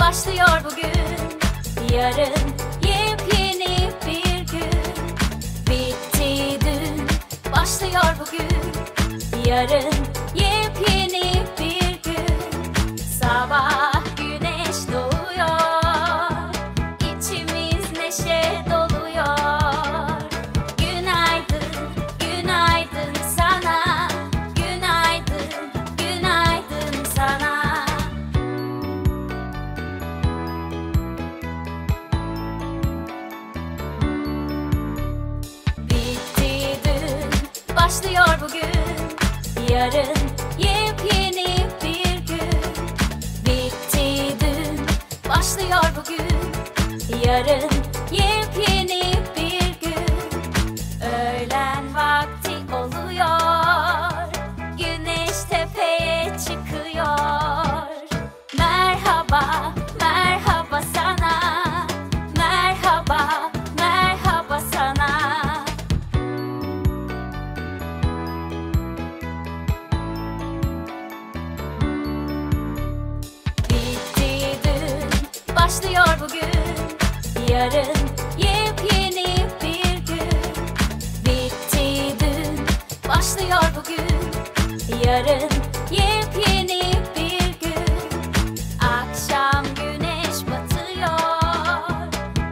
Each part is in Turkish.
başlıyor bugün. Yarın yepyeni bir gün. Bitti dün, başlıyor bugün. Yarın yepyeni bir gün. Sabah güneş doğuyor, içimiz neşe doluyor. Günaydın, günaydın sana. Günaydın, günaydın sana. Bitti dün, başlıyor bugün. Yarın yepyeni bir gün. Bitti dün, başlıyor bugün. Yarın yepyeni bir gün. Öğlen vakti oluyor, güneş tepeye çıkıyor. Merhaba, merhaba sana. Merhaba, merhaba sana. Bitti dün, başlıyor bugün. Yarın yepyeni bir gün. Bitti dün, başlıyor bugün. Yarın yepyeni bir gün. Akşam güneş batıyor,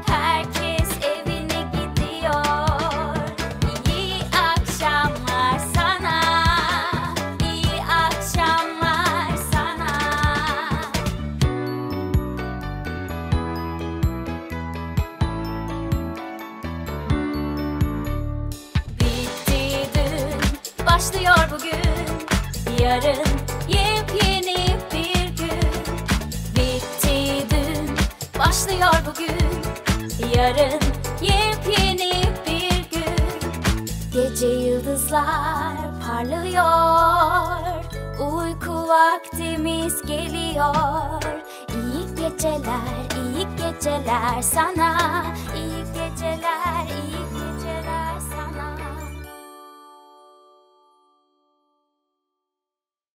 herkes evine gidiyor. İyi akşamlar sana, iyi akşamlar sana. Bitti dün, başlıyor bugün. Yarın yepyeni bir gün. Bitti dün, başlıyor bugün. Yarın yepyeni bir gün. Gece yıldızlar parlıyor, uyku vaktimiz geliyor. İyi geceler, iyi geceler sana. İyi geceler, iyi